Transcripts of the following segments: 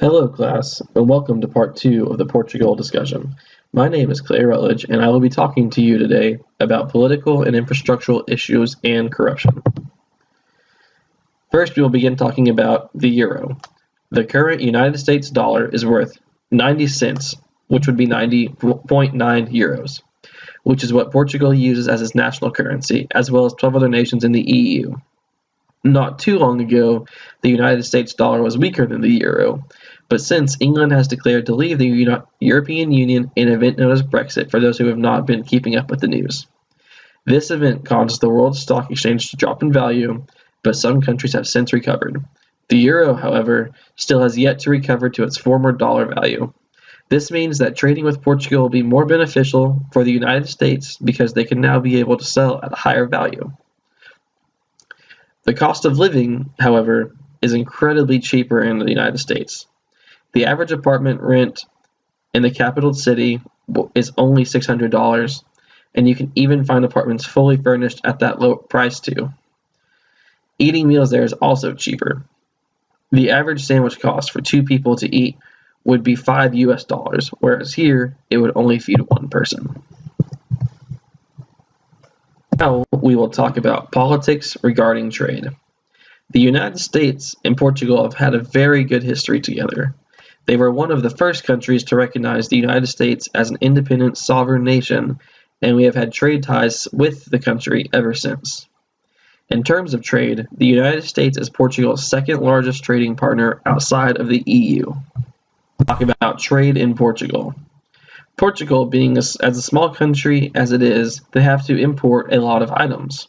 Hello class, and welcome to part 2 of the Portugal discussion. My name is Clay Rutledge, and I will be talking to you today about political and infrastructural issues and corruption. First, we will begin talking about the euro. The current United States dollar is worth 90 cents, which would be 90.9 euros, which is what Portugal uses as its national currency, as well as 12 other nations in the EU. Not too long ago, the United States dollar was weaker than the euro, but since England has declared to leave the European Union in an event known as Brexit for those who have not been keeping up with the news. This event caused the world stock exchange to drop in value, but some countries have since recovered. The euro, however, still has yet to recover to its former dollar value. This means that trading with Portugal will be more beneficial for the United States because they can now be able to sell at a higher value. The cost of living, however, is incredibly cheaper in the United States. The average apartment rent in the capital city is only $600, and you can even find apartments fully furnished at that low price too. Eating meals there is also cheaper. The average sandwich cost for 2 people to eat would be $5 US, whereas here it would only feed one person. Now we will talk about politics regarding trade. The United States and Portugal have had a very good history together. They were one of the first countries to recognize the United States as an independent sovereign nation, and we have had trade ties with the country ever since. In terms of trade, the United States is Portugal's second largest trading partner outside of the EU. Talk about trade in Portugal. Portugal, being as a small country as it is, they have to import a lot of items.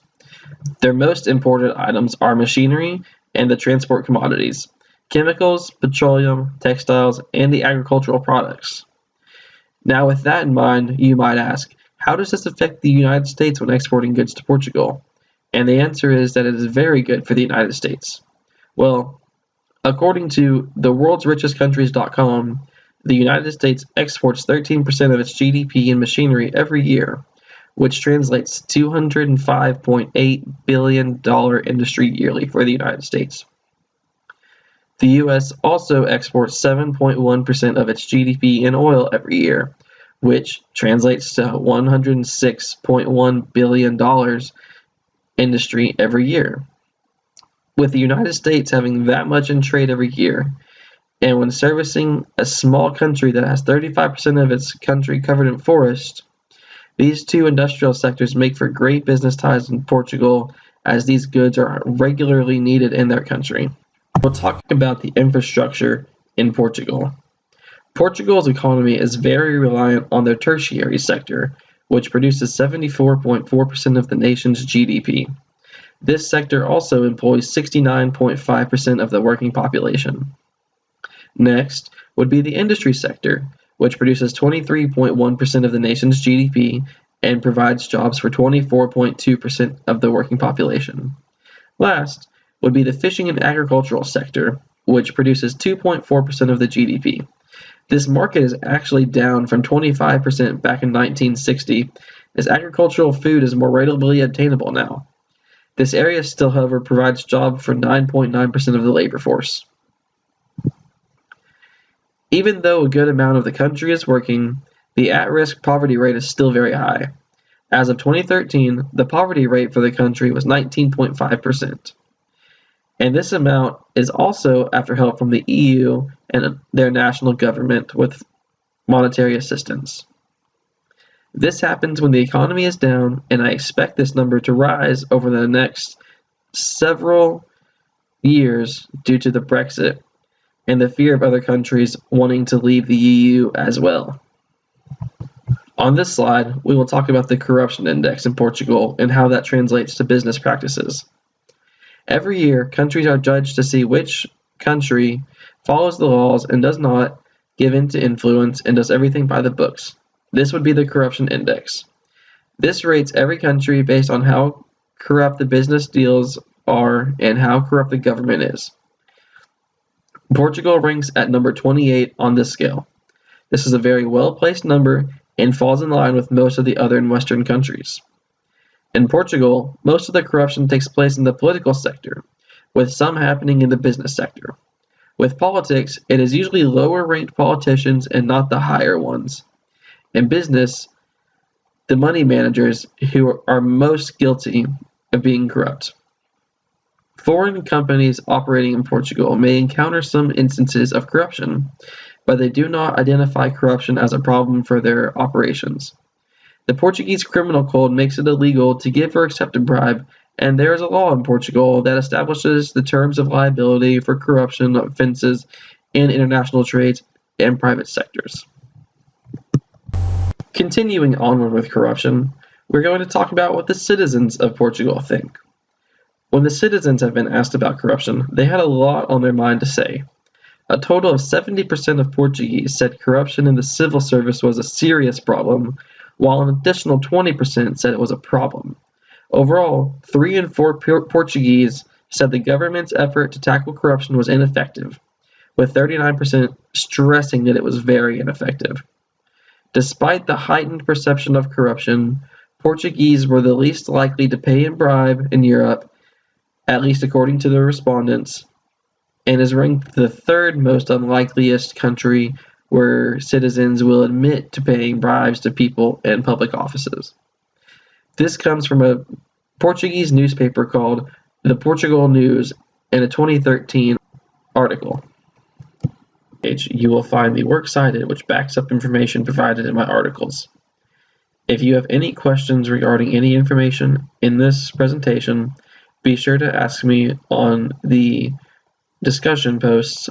Their most imported items are machinery and the transport commodities, chemicals, petroleum, textiles, and the agricultural products. Now, with that in mind, you might ask, how does this affect the United States when exporting goods to Portugal? And the answer is that it is very good for the United States. Well, according to theworldsrichestcountries.com, the United States exports 13% of its GDP in machinery every year, which translates to $205.8 billion industry yearly for the United States. The U.S. also exports 7.1% of its GDP in oil every year, which translates to $106.1 billion industry every year. With the United States having that much in trade every year, and when servicing a small country that has 35% of its country covered in forest, these two industrial sectors make for great business ties in Portugal, as these goods are regularly needed in their country. We'll talk about the infrastructure in Portugal. Portugal's economy is very reliant on their tertiary sector, which produces 74.4% of the nation's GDP. This sector also employs 69.5% of the working population. Next would be the industry sector, which produces 23.1% of the nation's GDP and provides jobs for 24.2% of the working population. Last would be the fishing and agricultural sector, which produces 2.4% of the GDP. This market is actually down from 25% back in 1960, as agricultural food is more readily attainable now. This area still, however, provides jobs for 9.9% of the labor force. Even though a good amount of the country is working, the at-risk poverty rate is still very high. As of 2013, the poverty rate for the country was 19.5%. And this amount is also after help from the EU and their national government with monetary assistance. This happens when the economy is down, and I expect this number to rise over the next several years due to the Brexit and the fear of other countries wanting to leave the EU as well. On this slide, we will talk about the corruption index in Portugal and how that translates to business practices. Every year, countries are judged to see which country follows the laws and does not give in to influence and does everything by the books. This would be the corruption index. This rates every country based on how corrupt the business deals are and how corrupt the government is. Portugal ranks at number 28 on this scale. This is a very well-placed number and falls in line with most of the other Western countries. In Portugal, most of the corruption takes place in the political sector, with some happening in the business sector. With politics, it is usually lower-ranked politicians and not the higher ones. In business, the money managers who are most guilty of being corrupt. Foreign companies operating in Portugal may encounter some instances of corruption, but they do not identify corruption as a problem for their operations. The Portuguese criminal code makes it illegal to give or accept a bribe, and there is a law in Portugal that establishes the terms of liability for corruption offenses in international trade and private sectors. Continuing onward with corruption, we're going to talk about what the citizens of Portugal think. When the citizens have been asked about corruption, they had a lot on their mind to say. A total of 70% of Portuguese said corruption in the civil service was a serious problem, while an additional 20% said it was a problem. Overall, 3 in 4 Portuguese said the government's effort to tackle corruption was ineffective, with 39% stressing that it was very ineffective. Despite the heightened perception of corruption, Portuguese were the least likely to pay and bribe in Europe, at least according to the respondents, and is ranked the third most unlikeliest country where citizens will admit to paying bribes to people in public offices. This comes from a Portuguese newspaper called the Portugal News in a 2013 article. You will find the works cited which backs up information provided in my articles. If you have any questions regarding any information in this presentation, be sure to ask me on the discussion posts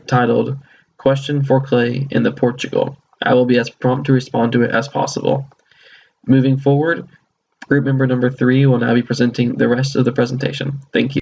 titled Question for Clay in the Portugal. I will be as prompt to respond to it as possible. Moving forward, group member number 3 will now be presenting the rest of the presentation. Thank you.